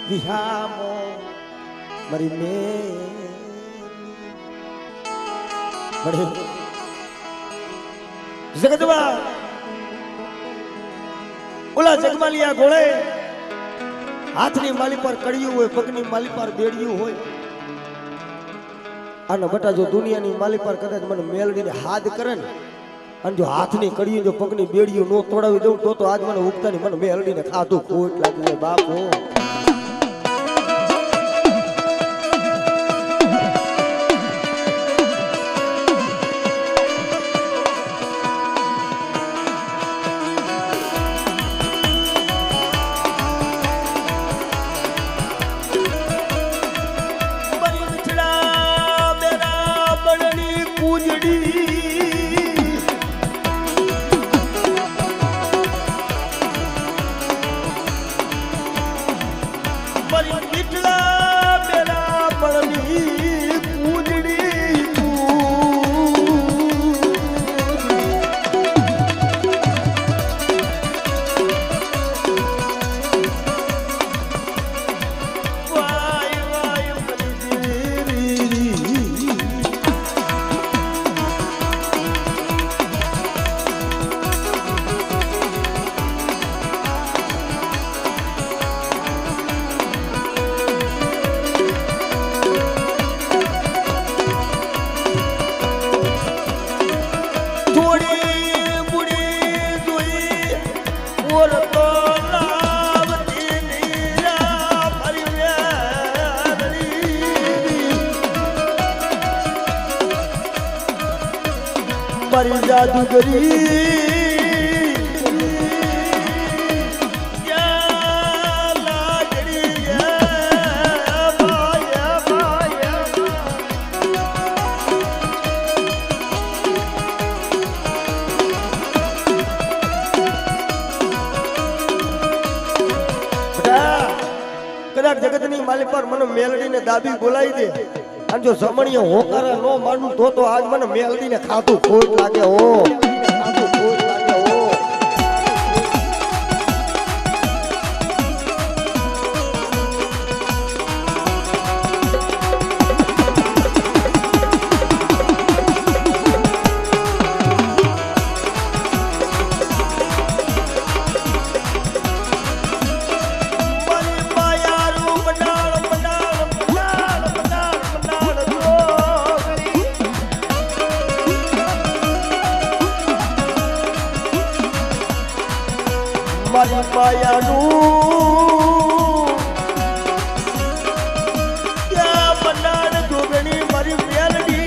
વિહામો મારી મે બડે જગતમાં ઓલા જગમાલિયા ગોળે હાથની માલી પર કડિયું હોય, પગની માલી પર બેડિયું હોય. આનો બટા જો દુનિયાની માલી પર કદાચ મને મેલડીને હાથ કરે ને, અને જો હાથની કડિયું જો પગની બેડિયું નો તોડાવી દઉં તો આજ મને ઉગતાની મને મેલડીને ખાધું ખોટ લાગી જાય બાપો. મારી જાદુગરી કદાચ જગતની માલી પર મને મેલડીને દાબી બોલાવી દે, અને જો સમણીય હોકારા નો માનું તો આજ મને મેલડીને ખાતું ખોટ લાગે હો. મારી માયાનું ત્યાં બનાડ જોગણી મારી મેલડી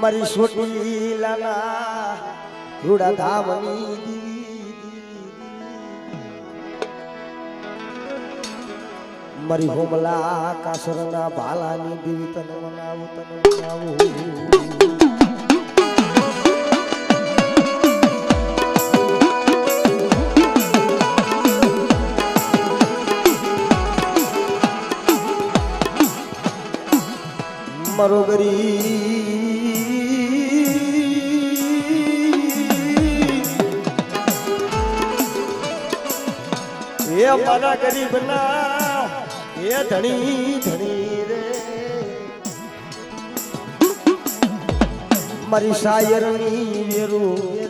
મારી છોટી લાલા રૂડા ધામની દીવી મારી હોમલા કાસરના ભાલાની દીવી તને મનાવું મારો ગરી એ મારા ગરીબ ના એ ધણી ધણી રે મારી શાયરની વેરું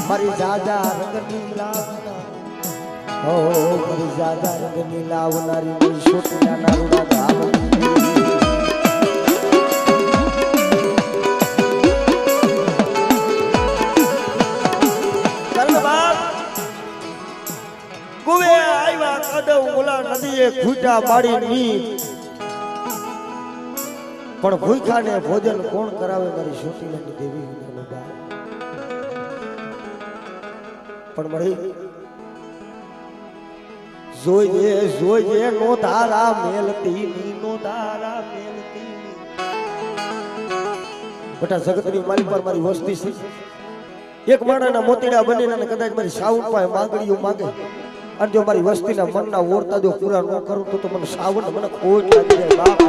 મારી દાદા રંગની લાવના હો મારી દાદા રંગની લાવનારી મારી છોટીના નારુડા ધામની કુવે આવ્યા કદવ ઓલા નદીએ ખૂટા પાડી પણ ભૂખાને ભોજન કોણ કરાવે મારી છોટીલાની દેવી પણ મળી જોઈએ નો ધારા મેલતી બેટા જગતની મારી પર મારી વસ્તી છે એક માણાના મોતીડા બનીને કદાચ મારી સાવણ પાસે માંગણીઓ માંગે અને જો મારી વસ્તીના મનના ઓરતા જો પૂરા ન કરું તો મને સાવણ મને ખોટ લાગી જાય બાપો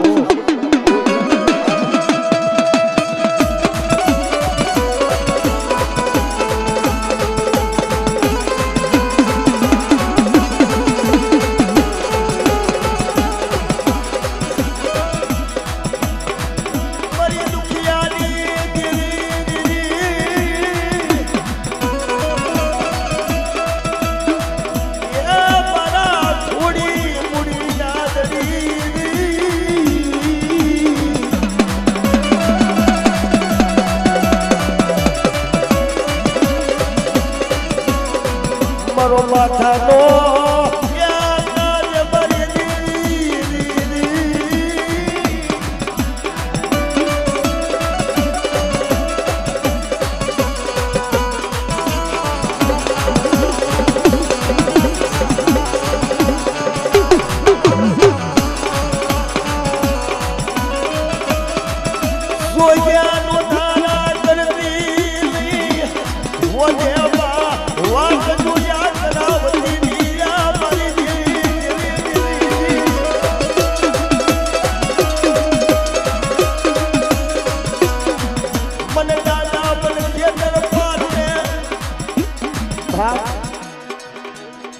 મારો માથાનો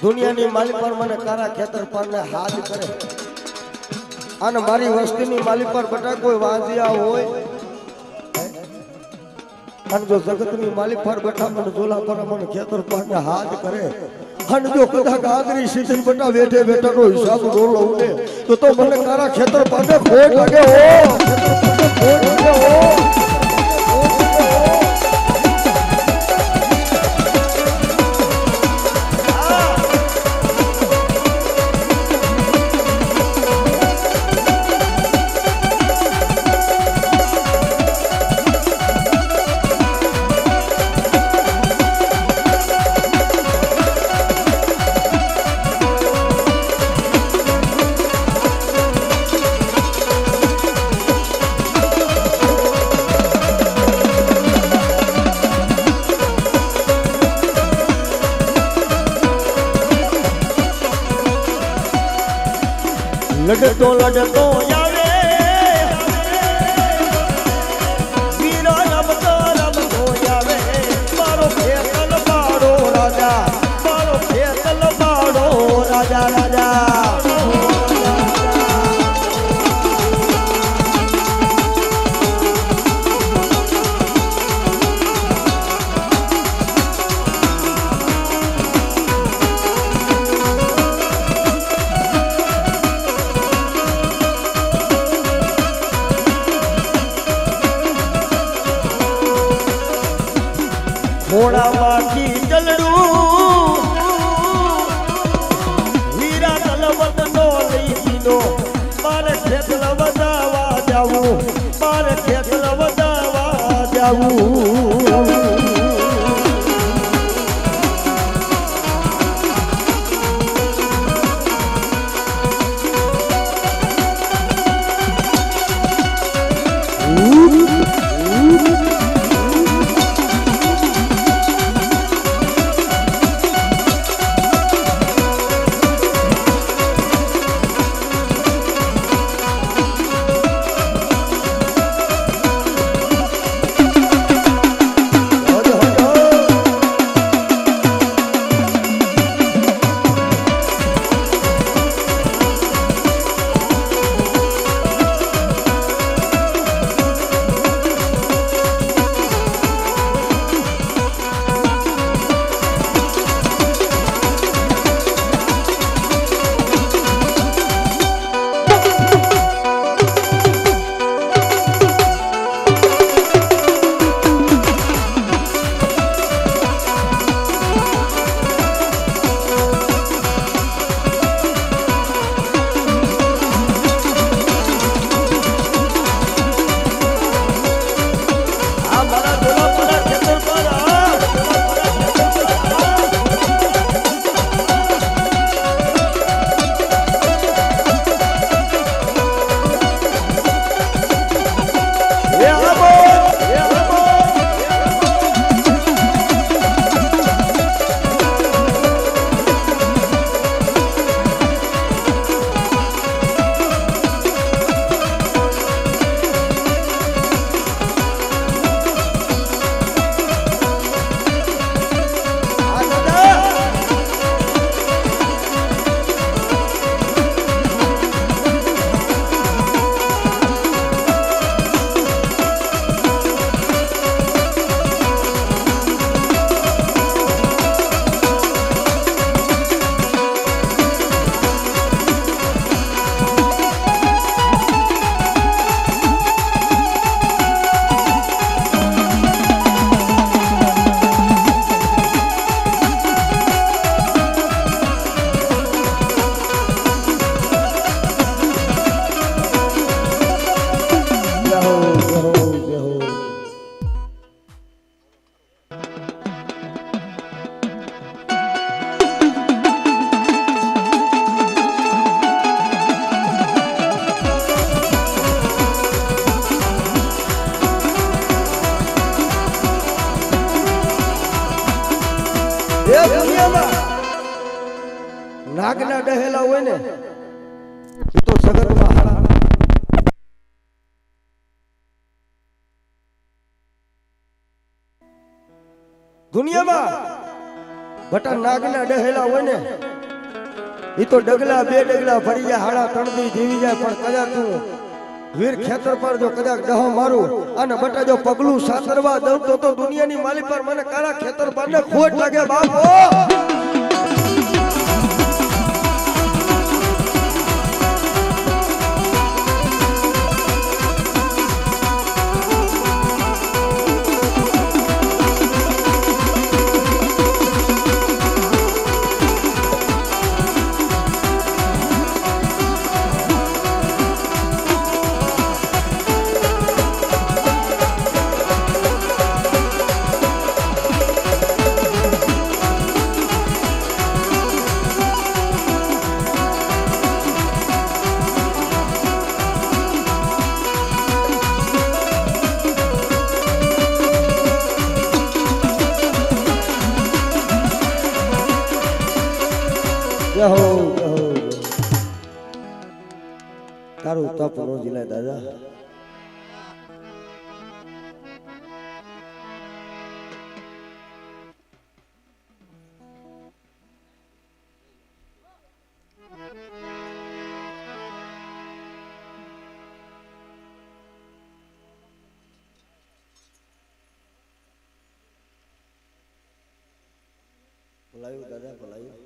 દુનિયાની માલી પર મને કારા ખેતર પર ને હાથ કરે અને મારી વસ્તીની માલી પર બટા કોઈ વાંજિયા હોય અને જો જગતની માલી પર બટા મને ઝોલા પર મને ખેતર પર ને હાથ કરે અને જો કદાચ આગરી સીધી બટા બેઠે બેઠાનો હિસાબ નો લઉં ને તો મને કારા ખેતર પર ને ખોટ લાગે હો લડતો આવે વીરો રમતો આવે મારો ફેતલ બાળો રાજા મારો ફેતલ બાળો રાજા રાજા ઘોડામાંથી જલડું હીરા તલવત નો લઈ દીધો મારે ખેતર વધાવા જાવું મારે ખેતર વધાવા જાવું નાગના ડહેલા હોય ને તો જગતમાં દુનિયામાં બટા નાગના ડહેલા હોય ને એ તો ડગલા બે ડગલા ભરી જાય હાડા તણદી જીવી જાય પણ કદાચ તું વીર ખેતર પર જો કદાચ ડહ મારું અને બટા જો પગલું સાતરવા દઉં તો દુનિયાની માલી પર મને કાળા ખેતર પર ને ખોટ લાગે બાપો તારું તપ નો જીલાય દાદા બોલાયું દાદા બોલાયું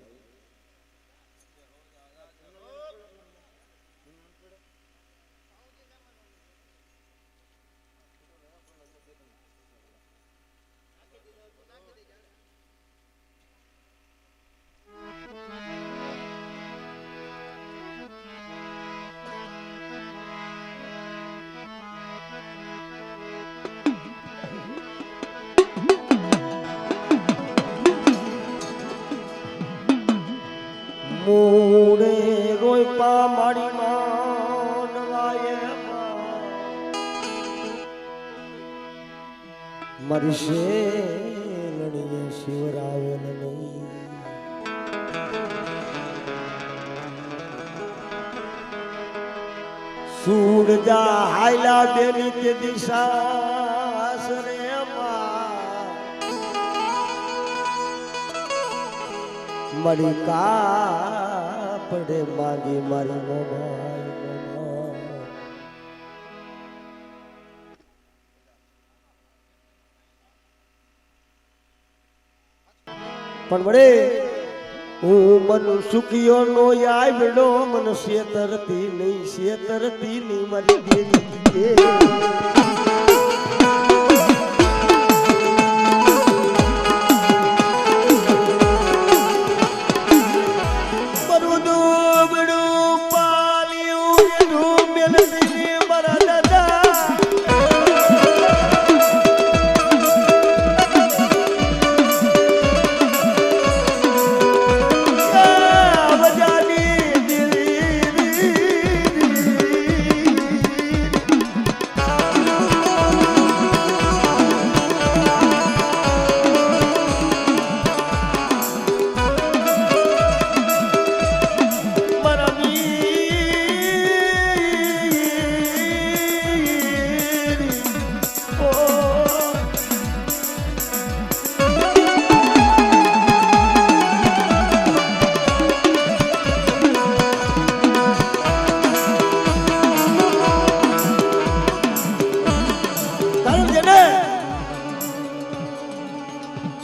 મારી શેરણીએ શિવરાવે નહીં સૂરજા હાયલા બેની તે દિશા સરે મળી કાપડે માગી મારી મોબાઈલ પણ વડે હું મન સુખિયો નો આવ્યો મન શેતરતી નહીં મારી દેવી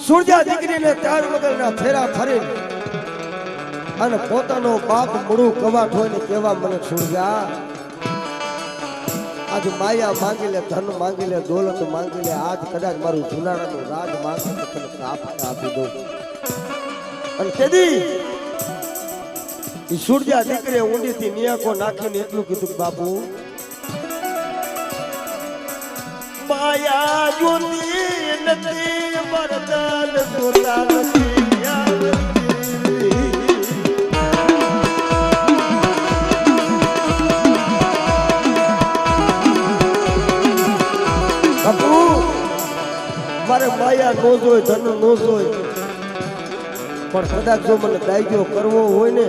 સૂરજા દીકરીને ચાર વગરના ફેરા ફરી અને પોતાનો બાપ મૂળું કવાટ હોય ને કેવા મને સૂરજા આજ માયા માંગી લે ધન માંગી લે દોલત માંગી લે આજ કદાચ મારું જુનાડાનું રાજ માંગે તો તને આપી દઉં અને તેદી ઈ સૂરજા દીકરીએ ઊંડીથી નિયાકો નાખીને એટલું કીધું બાપુ માયા જોતી નથી વરદાન જોતા નથી બાપુ મારે માયા નો જોઈ ધન નો જોઈ પણ કદાચ જો મને દાયજો કરવો હોય ને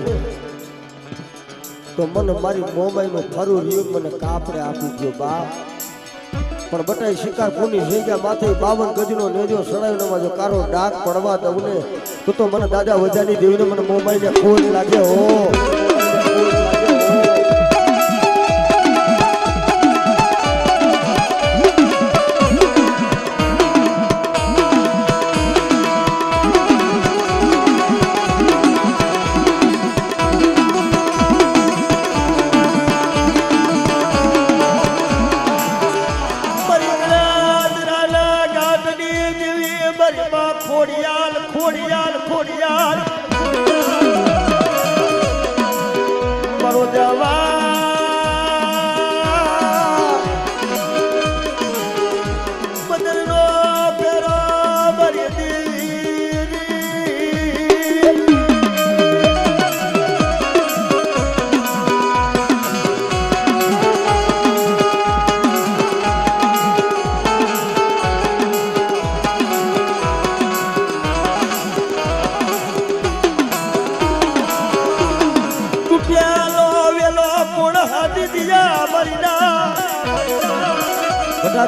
તો મને મારી મોમાઈનું ફરું રહ્યું મને કાપડે આપી દો બાપ પણ બટાઈ શિકાર કોની જગ્યા માથે 52 ગજનો નેજો સડાવીને જો કારો ડાક પડવા દઉં ને તો મને દાદા વજાની દેવીને મને મોમાઈને ખોટ લાગે હો ખોડિયાલ મારો દેવા બદલનો ફેરો મારી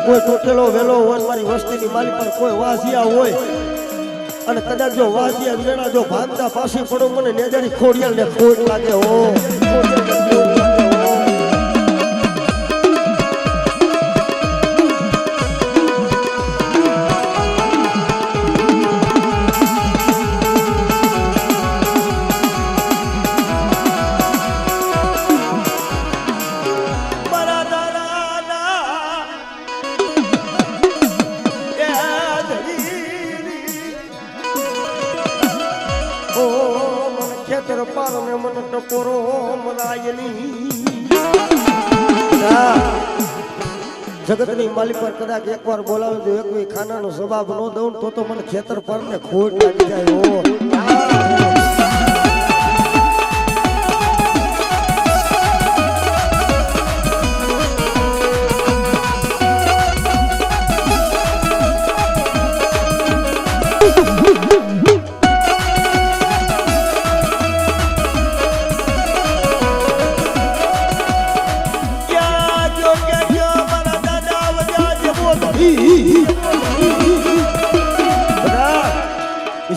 કોઈ તૂટેલો વેલો હોય મારી વસ્તીની માલી પર કોઈ વાસિયા હોય અને કદાચ જો વાસિયા વેણા જો ભાંગતા પાછી પડો મને નેજારી ખોડિયાલ ને ખોટ લાગે હો ખેતર પાર ને મને ટકોરો મરાયની જગતની માલી પર કદાચ એકવાર બોલાવે તો એક ખાનાનો જવાબ ન દઉં તો મને ખેતર પર ને ખોટ લાગી જાય હો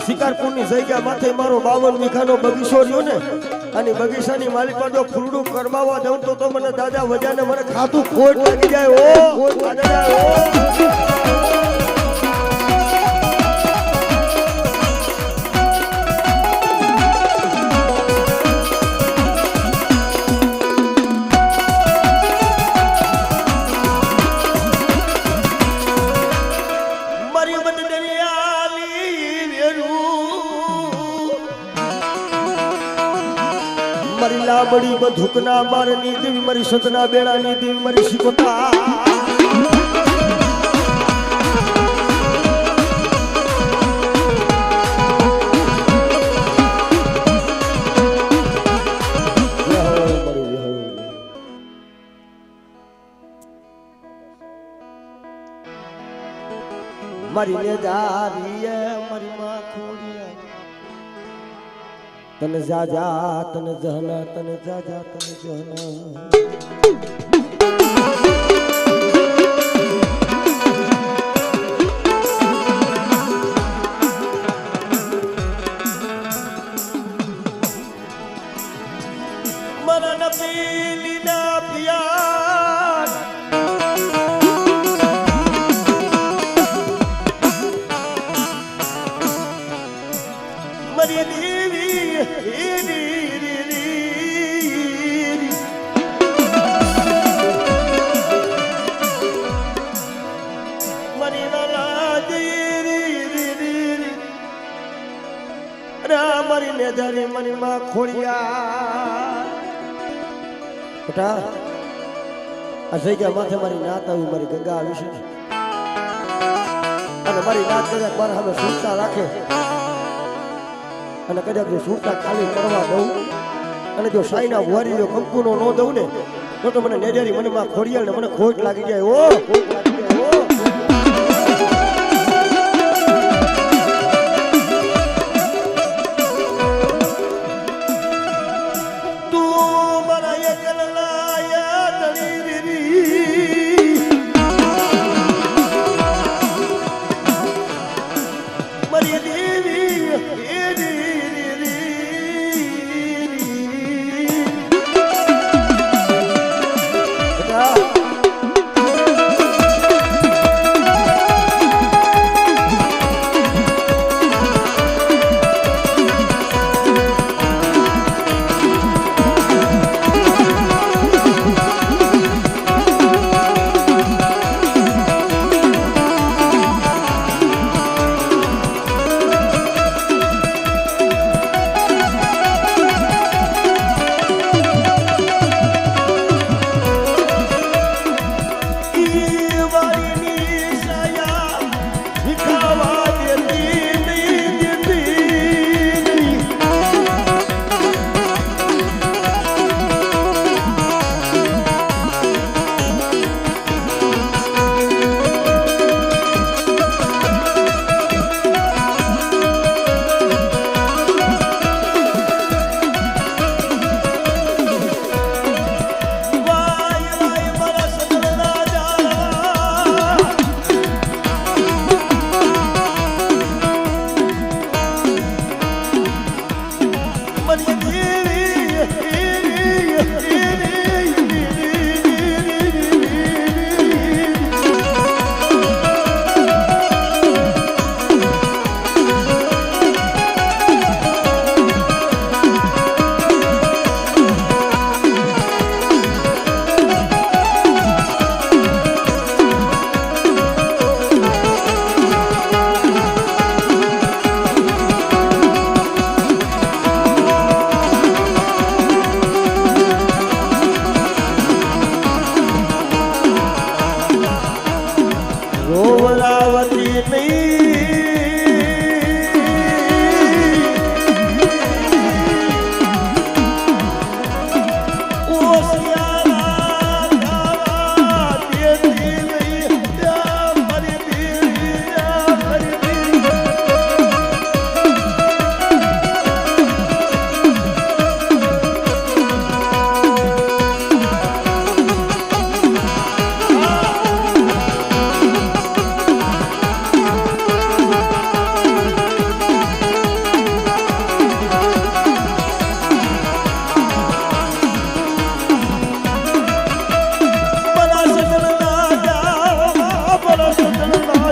શિકારપુરની જગ્યા માથે મારો 52 વીઘાનો બગીચો રહ્યો ને અને બગીચાની માલિક પર જો ફૂલડું કરવાવા દઉં તો મને દાદા વજાને મને ખાતું ખોટ લાગી જાય ઓ દાદા ઓ મારી લાબડી બધુકના બારની દેવી મારી સતના બેડાની દેવી મારી શિકોતા મારી નેજારીએ મારી માં ખોડિયા તને જા જા તને જહના તને જા જા તને જહના મરણ પીલી ના પિયા મરી મારી નેજારી મારી માં ખોડિયા બેટા આ જગ્યા માથે મારી નાત આવી મારી ગંગા આવી છે અને મારી નાત કદાચ મારા સામે સુરતા રાખે અને કદાચ જો સુરતા ખાલી કરવા દઉં અને જો સાઈના વોરીનો કંકુનો ન દઉં ને તો મને નેજારી મને માં ખોડિયાળ ને મને ખોટ લાગી જાય ઓ ખોટ લાગી જાય ઓ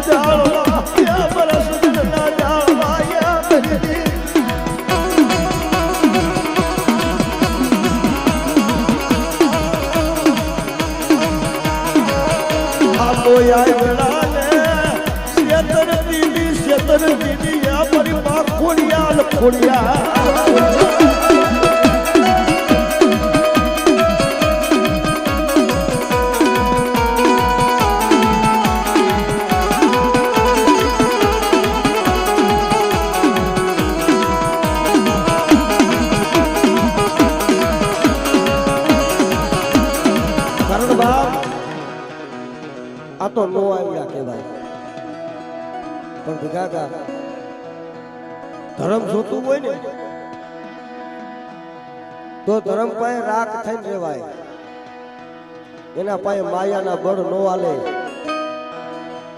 જાળવા યા મારા સજના જાળવા યા કરી આયા વેળાને શેતર દીદી આ મારી માં ખોડિયા ખોડિયા આ તો નો આવ્યા કહેવાય પણ ભીખાકા ધર્મ જોતું હોય ને તો ધર્મ પાસે રાખ થઈને રહેવાય એના પાસે માયાના બળ નો આલે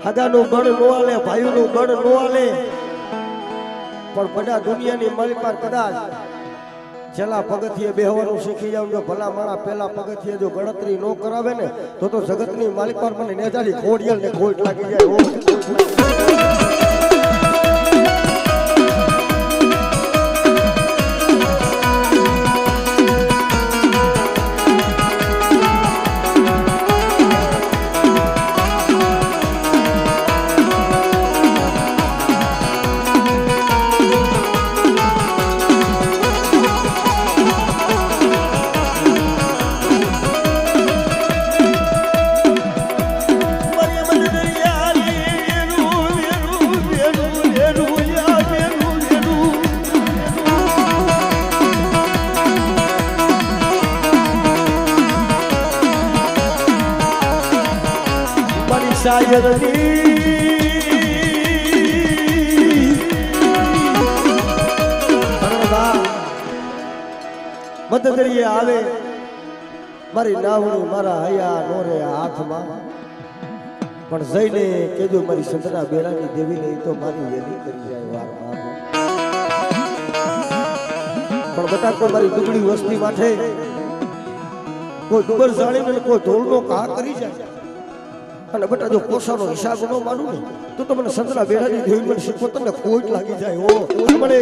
હગાનું બળ નો આલે ભાઈઓનું બળ નો આલે પણ બધા દુનિયાની મલપાર કદાચ છેલ્લા પગથિયે બેહવાનું શીખી જાવ જો ભલા માણા પેલા પગથિયે જો ગણતરી ન કરાવે ને તો જગતની માલિક પર મને નેજારી ખોડિયલ ને ખોટ લાગી જાય મદદરીએ આવે મારી નાવણી મારા હયા નોરે હાથમાં પણ જઈને કેજો મારી સંતના બેરાની દેવી નહીં તો મારી વેલી કરી જાય વાર પણ બટા કોઈ મારી દુબળી વસ્તી માટે કોઈ દુબર જાણીને કોઈ ઢોલનો કા કરી જાય અને બટા જો કોસાનો હિસાબ ન માનું ને તો મને સંતના બેરાની દેવી મને શીખો તમને ખોટ લાગી જાય ઓ મને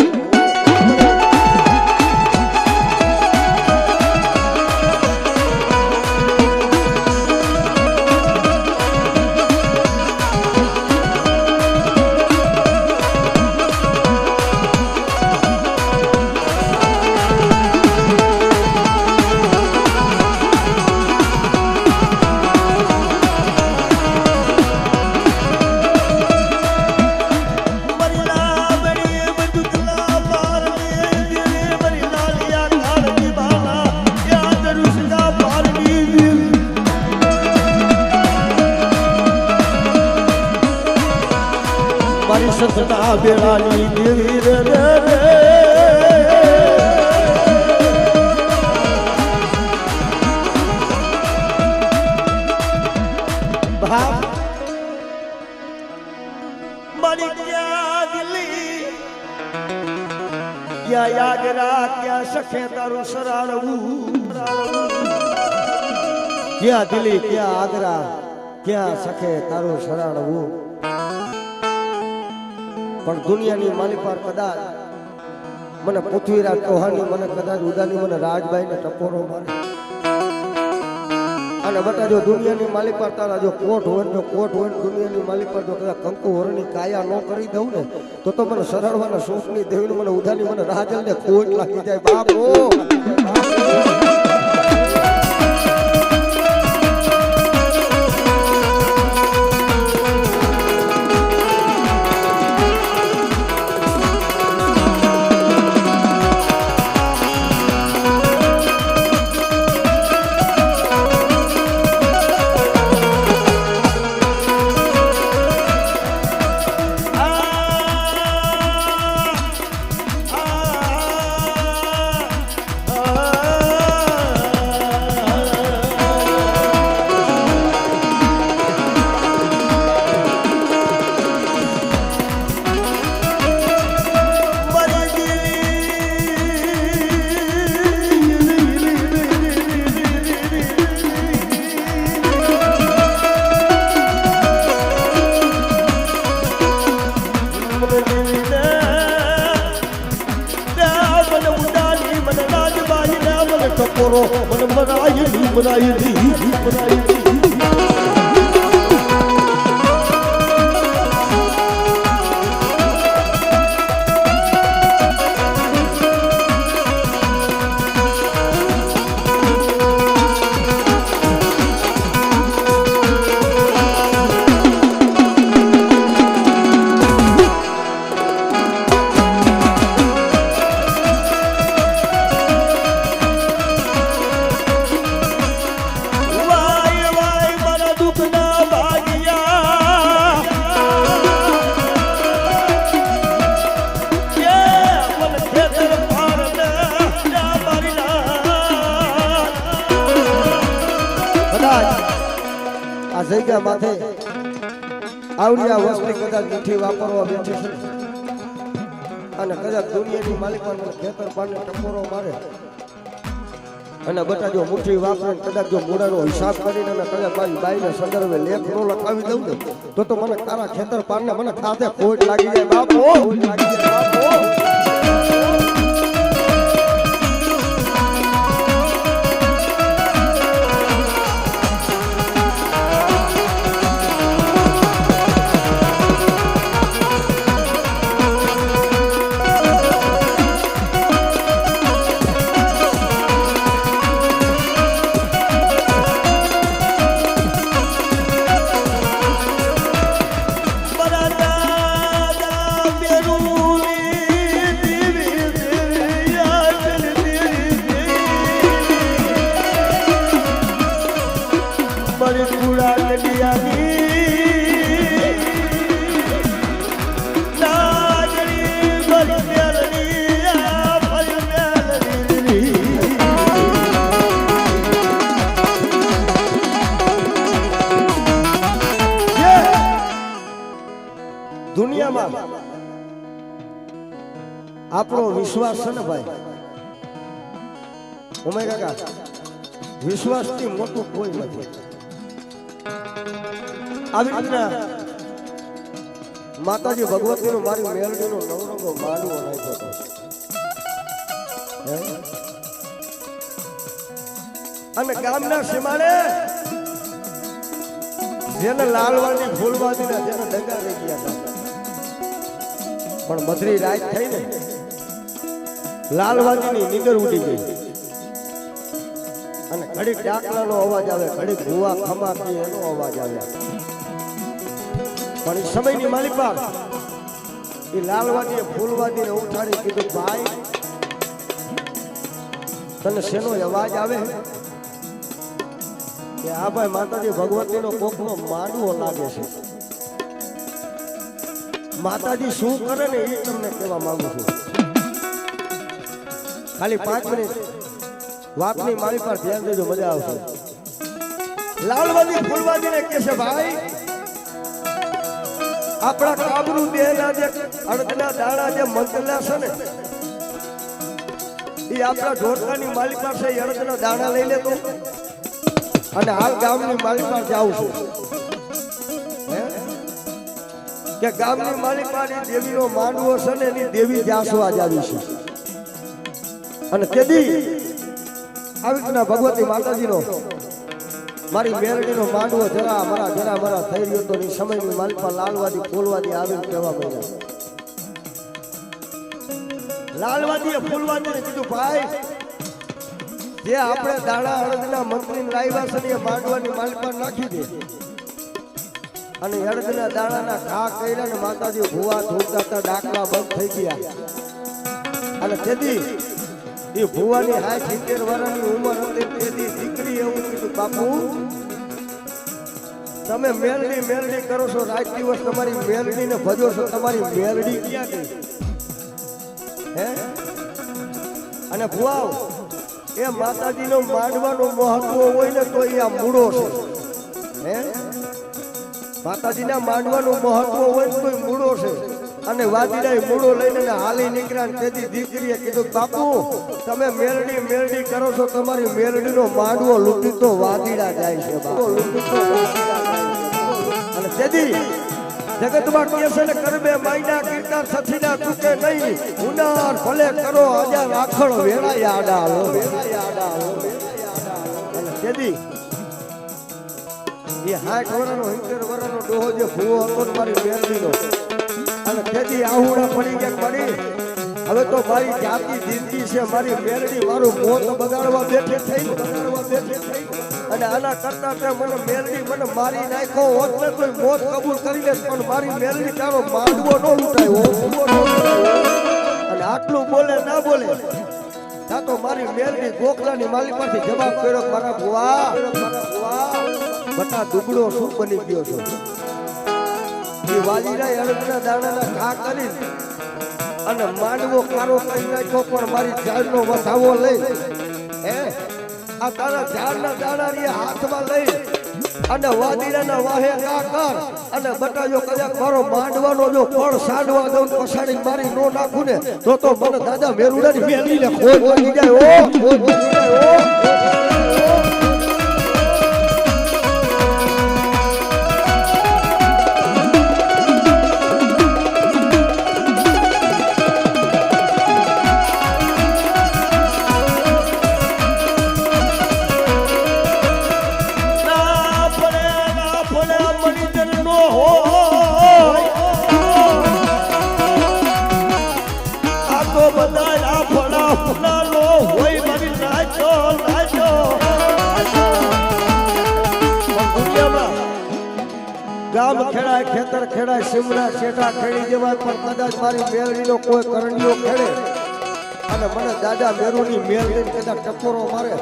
સતના બેરાની દેવી રે ભાવ મારી ક્યાં દિલ્હી ક્યાં યાગરા ક્યાં સખે તારું સરાળવું ક્યાં દિલ્હી ક્યાં આગ્રા ક્યાં સખે તારું સરાળવું પણ દુનિયાની માલિક પર કદાચ મને પૃથ્વીરાજ ચૌહાણની મને કદાચ ઉદાની મને રાજભાઈ ને ટકોરો મારે અને બટા જો દુનિયાની માલિક પર તારા જો કોટ હોય દુનિયાની માલિક પર જો કદાચ કંકુ હોરની કાયા ન કરી દઉં ને તો મને સરળવાના શોષની દેવીને મને ઉદાની મને રાજલ ને ખોટ લાગી જાય બાપો बनाई थी જગ્યા માથે આવડિયા વસ્તી કદાચ મીઠી વાપરવા બેઠી છે અને કદાચ દુનિયાની માલિકાને ખેતર પાને ટકોરો મારે અને બટા જો મુઠ્ઠી વાપરે કદાચ જો મૂળાનો હિસાબ કરીને અને કદાચ મારી બાઈને સંદર્ભે લેખ નો લખાવી દઉં ને તો મને તારા ખેતર પાને મને ખાતે ખોટ લાગી જાય બાપો દુનિયામાં આપણો વિશ્વાસ છે ને ભાઈ ઉમે કાકા વિશ્વાસથી મોટું કોઈ નથી આવી રીતના માતાજી ભગવતીનો મારી મેલડીનો નવરંગો માંડવો નાખ્યો હતો અને ગામના સીમાડે જેને લાલવાડી ફૂલવાદીના જેને ડંગા રહી ગયા હતા પણ મધરી રાત થઈ ને લાલવાદીની નીંદર ઉડી ગઈ અને ઘડીક ડાકલાનો અવાજ આવે ઘડીક ભૂવા ખમાકી એનો અવાજ આવે પણ એ સમયની માલિકા એ લાલવાદીએ ફૂલવાદીને ઉઠાડી કીધું ભાઈ તને શેનો અવાજ આવે કે આ ભાઈ માતાજી ભગવતીનો કોકનો માંડવો લાગે છે માતાજી શું કરે ને એ તમને કહેવા માંગુ છું ખાલી 5 મિનિટ વાતની મારી પર ધ્યાન દેજો મજા આવશે લાલવાદી ફૂલવાદીને કહે છે ભાઈ આપણા કાબરૂ દેહના જે અડદના દાણા જે મંતલા છે ને એ આપણા ઢોરકાની માલિક પાસે અડદના દાણા લઈ લેતો અને હાલ ગામની માલિક પાસે આવું છું કે ગામની માલિક પાસે દેવીનો માંડવો છે ને એની દેવી જાસવા જ આવી છે અને તેદી આવી રીતના ભગવતી માતાજીનો મારી મેરડીનો માંડવો જરા મારા થઈ રહ્યો તો ની સમયની માલિકા લાલવાદી ફૂલવાદી આવીને કહેવા માંડ્યા લાલવાદીએ ફૂલવાદીને કીધું ભાઈ જે આપણે દાણા અડદના મંત્રીને લાવ્યા છે ને એ માંડવાની માલિકા નાખી દે અને અડદના દાણાના ઘા કર્યા ને માતાજી ભૂવા ધૂળતા ડાકલા બંધ થઈ ગયા અને તેદી એ ભુવાની 70 વર્ષની ઉંમર હતી તેથી દીકરી એવું કીધું બાપુ તમે મેલડી કરો છો રાત દિવસ તમારી મેલડીને ભજો છો તમારી મેલડી ક્યાં ગઈ હે અને ભુવાઓ એ માતાજીનો માંડવાનો મહત્વ હોય ને તો એ આ મૂળો છે હે માતાજીના માંડવાનું મહત્વ હોય તો એ મૂળો છે અને વાદીડા મૂળો લઈને હાલી નીકળ્યા તેથી દીકરીએ કીધું બાપુ તમે મેલડી કરો છો તમારી મેલડીનો માંડવો લૂંટીતો વાદીડા જાય છે અને તેથી જગતમાં કે છે ને કરબે માયના કીર્તન સથીના ચૂકે નહીં ઉનાર ભલે કરો હજાર આખણ વેળાય આડા અને કેદી એ 60 વર્ષનો 70 વર્ષનો ડોહો જે ભૂવો હતો ને મારી મેરડીનો અને કેદી આહુડા પડી ગયા પડી હવે તો મારી જાતિ જિંદગી છે મારી મેરડી મારું મોત બગાડવા બેઠી થઈ અને આના કરતા તે મને મેરડી મને મારી નાખ્યો હોત ને કોઈ મોત કબૂલ કરી લે પણ મારી મેરડી તારો માંડવો ન લૂંટાયો અને આટલું બોલે ના બોલે તા તો મારી મેરડી ગોખલાની માલી પાસે જવાબ કર્યો મારા ભુવા બટા દુબળો શું બની ગયો છો એ વાલીના અડદના દાણાના ઘા કરી અને માંડવો કારો કરી નાખ્યો પણ મારી ઝાડનો વધાવો લઈ હે આ તારા ઝાડના દાણા હાથમાં લઈ અને વાદીરાના વાહે કા કર અને બટાયો કદાચ મારો માંડવાનો જો ફળ સાડવા દઉં પછાડી મારી નો નાખું ને તો મને દાદા મેરુડાની મેલીને ખોજ લાગી જાય ખોજ લાગી જાય ગામ ખેડાય ખેતર ખેડાય સિમડા શેઠા ખેડી દેવાય પણ કદાચ મારી મેલડીનો કોઈ કરંડીઓ ખેડે અને મને દાદા મેરુની મેલડીને કદાચ ટકોરો મારે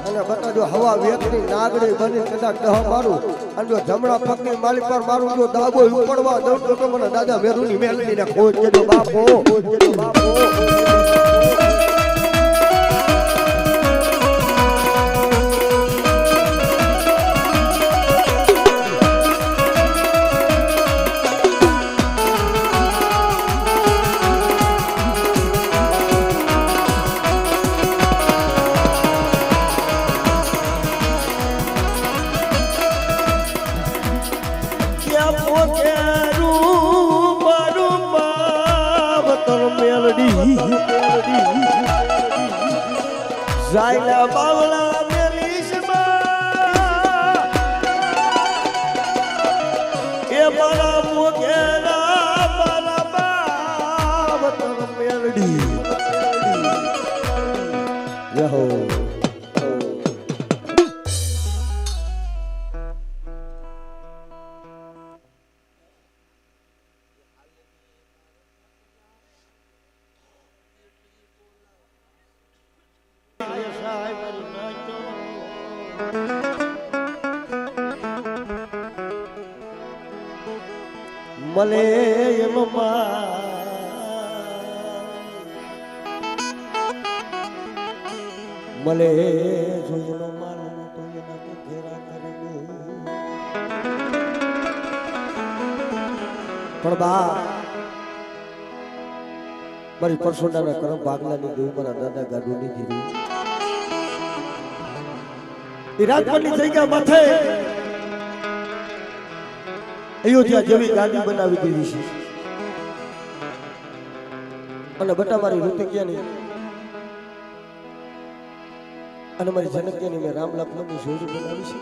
અને બતાજો હવા વેતની નાગડી બની કદાચ દહ મારું અને જો જમણા પગની માલી પર મારું જો દાગો ઉપડવા દઉં તો મને દાદા મેરુની મેલડીને ખોજ કેજો બાપો જાયલા બાવલા મેલીશમાં એ મારા મોગેરા મારા બાવતર મેલડી યહો મલે મલે જોઈનો મારો તો એના ઘેરા કરે પણ બા મારી પરસોડાના કરમ ભાગલાની દેવ મારા દાદા ગાડુની ધીરી એ રાજપટની જગ્યા માથે અયોધ્યા જેવી ગાડી બનાવી દીધી છે અને બટા મારી ઋતિકિયાની અને મારી જનકિયાની મેં રામ લખનની જોડી બનાવી છે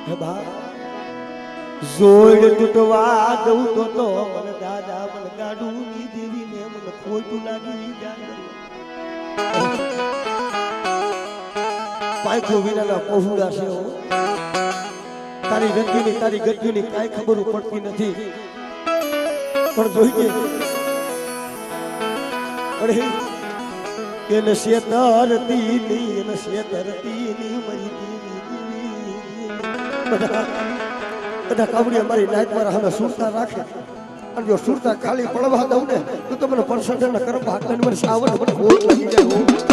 હે બા જોડ તૂટવા દઉં તો મને દાદા મને ગાડુની દેવીને મને ખોટું લાગી જાય પાયખો વિનાના પહોળા છે તારી રંગીની તારી ગજ્જુની કાંઈ ખબર પડતી નથી પણ જોઈએ અરે એને શેતરતી ની મરી બધા કાવડિયા મારી નાઈટ મારા હવે સુરતા રાખે અને જો સુરતા ખાલી પડવા દઉં ને તો મને પરસોડના કરમ ભાગલાની મને સાવર મને ખોટ લાગી જાય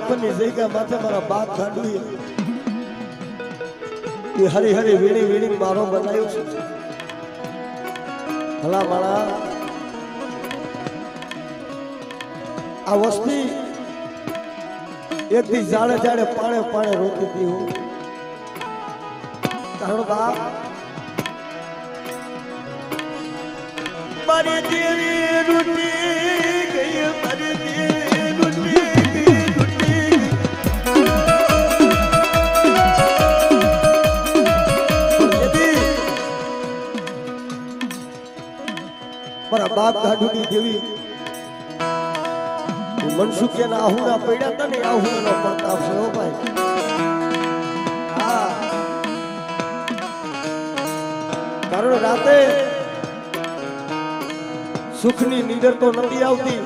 રાજપની જગ્યા માથે મારા બાપ ગાંડુએ એ હરી હરી વીણી વીણી મારો બનાવ્યો છે ભલા માણા આ વસ્તી એક દી જાડે જાડે પાણે પાણે રોકી હતી હું કારણ બાપ મારી દેવી રૂટી ગઈ મારી દેવી રૂટી મારા બાપ ગાંડુની દેવી મનસુખિયાના આહુડા પડ્યા હતા ને આહુડાનો પ્રતાપ છે હો ભાઈ હા કારણ રાતે સુખની નીંદર તો નથી આવતી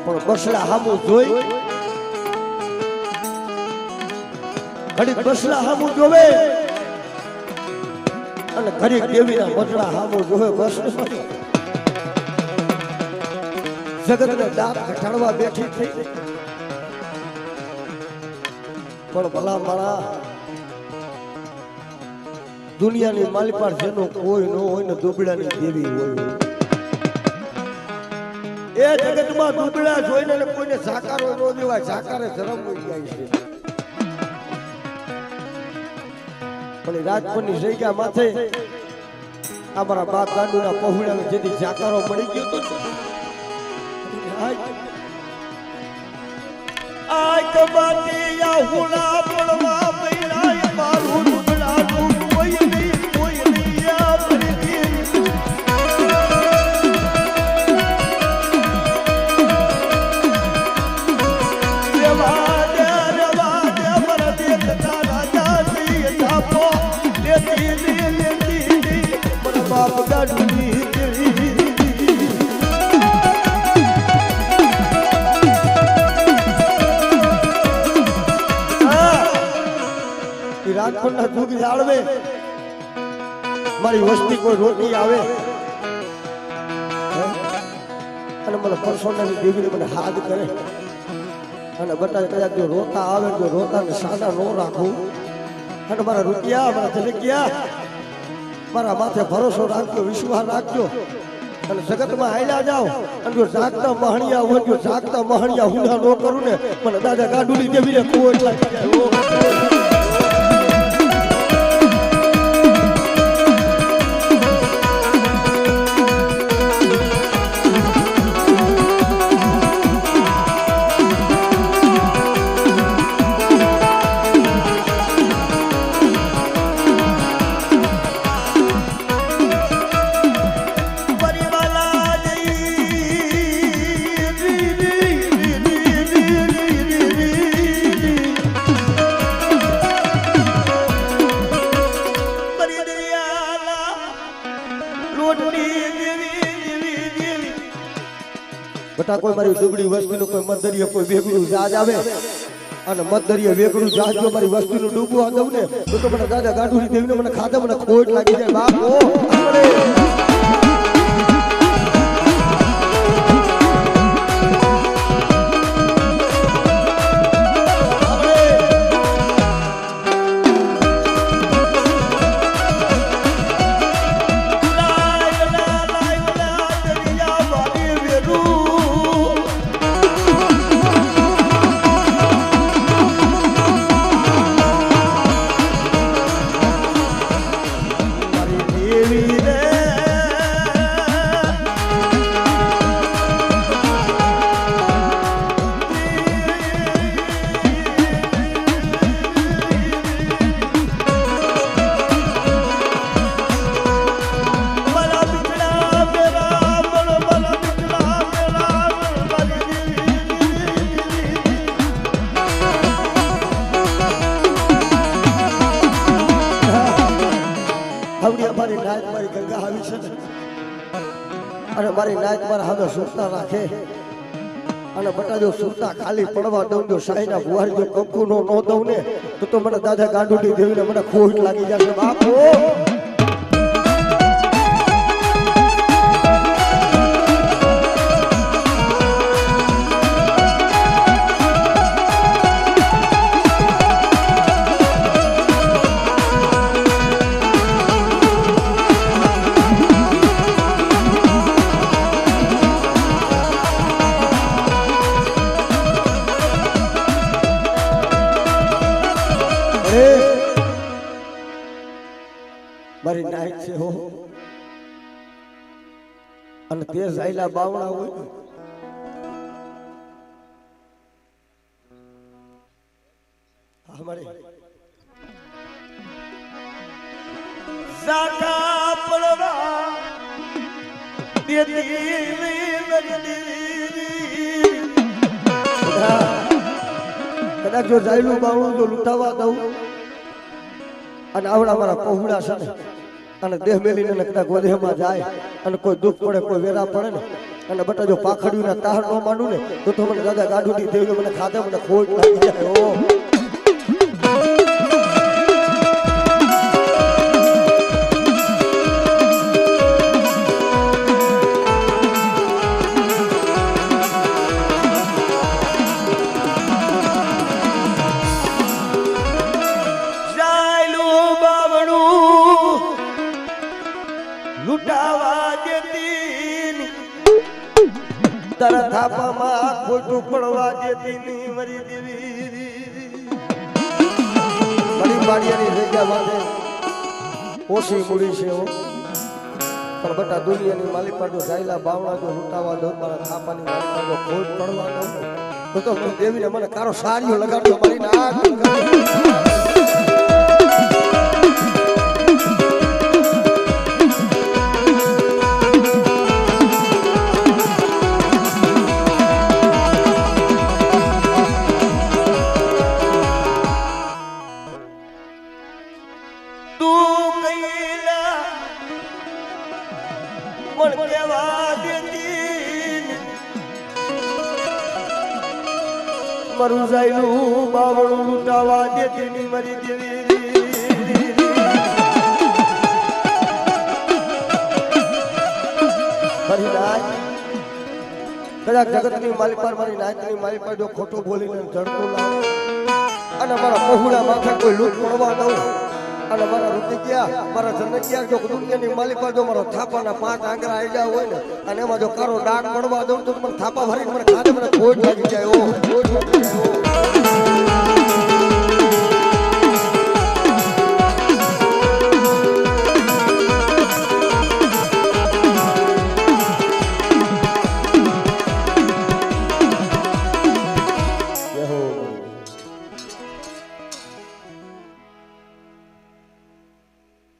પણ બસલા હામું જોઈ ઘડીક બસલા હામું જોવે અને ઘડીક દેવીના બસલા હામું જોવે બસ જગતને દાંત ઘટાડવા બેઠી થઈ પણ ભલા માળા દુનિયાની માલિપાર જેનો કોઈ ન હોય ને દુબળાની દેવી હોય એ જગતમાં દુબળા જોઈને કોઈને ઝાકારો ન દેવાય ઝાકારે ધરમ હોય જાય છે પણ રાજપુરની જગ્યા માથે અમારા બાપ ગાંડુના પહોળાને જેથી ઝાકારો મળી ગયો તો આ કબાતી આહુલા પડવા મૈલાય મારું દુબળાનું કોઈ નહીં આ પરથી રેવા દે મરા દેખતા રાજા થી થાપો લેતી મારા બાપ ગાંડુની રાજકોટના દુઃખ જાળવે મારી વસ્તી કોઈ રોટી આવે અને મને પરસોનાની દેવીને મને હાથ કરે અને બતાવે કદાચ જો રોતા આવે જો રોતાને સાદા ન રાખું અને મારા રૂપિયા મારા જલકિયા મારા માથે ભરોસો રાખજો વિશ્વાસ રાખજો અને જગતમાં હાલ્યા જાઓ અને જો જાગતા મહણિયા હોય જો જાગતા મહણિયા હુના ન કરું ને મને દાદા ગાંડુની દેવીને કોઈ લાગી જાય બટા કોઈ મારી દુબળી વસ્તીનું કોઈ મધદરીએ કોઈ વેગળું જાજ આવે અને મધદરીએ વેગળું જાજ જો મારી વસ્તીનું ડૂબવા દઉં ને તો મને દાદા ગાંડુની દેવીને મને ખાધા મને ખોટ લાગી જાય બાપ ઓ મારી નાયક મારી ગંગા આવી છે અને મારી નાયક મારા હાથે સુરતા રાખે અને બટા જો સુરતા ખાલી પડવા દઉં જો સાઈના બુહાર જો કંકુ નો દઉં ને તો મને દાદા ગાંડુની દેવીને મને ખોટ લાગી જશે બાપો એ મારી નાઈટ છે હો અને તે જાયલા બાવળા હોય हमारे ज़ाका पलवा कदाच जो जायलू बावळું જો લૂંટાવા દઉં અને આવડા મારા પહોળા છે ને અને દેહ મેલીને કદાચ ગોદેહમાં જાય અને કોઈ દુઃખ પડે કોઈ વેરા પડે ને અને બટા જો પાખડીના તાર ન માંડું ને તો મને દાદા ગાઢુડી દેવી મને ખાધે મને ખોટ લાગી જાય ઓ તારા થાપામાં ખોટું પડવા દેતી ની મરી દેવી મારી બાડિયાની જગ્યા માટે ઓછી મૂડી છે પણ બટા દુનિયાની માલિક પર જો જાયલા બાવળા જો લૂંટાવા દો તારા થાપાની માલિક પર જો ખોટ પડવા દો તો મને દેવીને મને કારો સારીઓ લગાડતો મારી નાક મારું જાયલું બાવળું લૂંટાવા દેતી ની મરી દેવી મારી નાય કદાચ જગતની માલિક પર મારી નાયકની માલિક પર જો ખોટું બોલીને જડતું લાવે અને મારા પહોળા માથે કોઈ લૂંટ પડવા દઉં અને મારા રૂપિયા મારા જનકિયા જો દુનિયાની માલિક પર જો મારો થાપાના 5 આંગળા આઈડા હોય ને અને એમાં જો કારો ડાક પડવા દઉં તો મને થાપા ભરીને મને ખાધે મને ખોટ લાગી જાય ઓ ખોટ લાગી જાય ઓ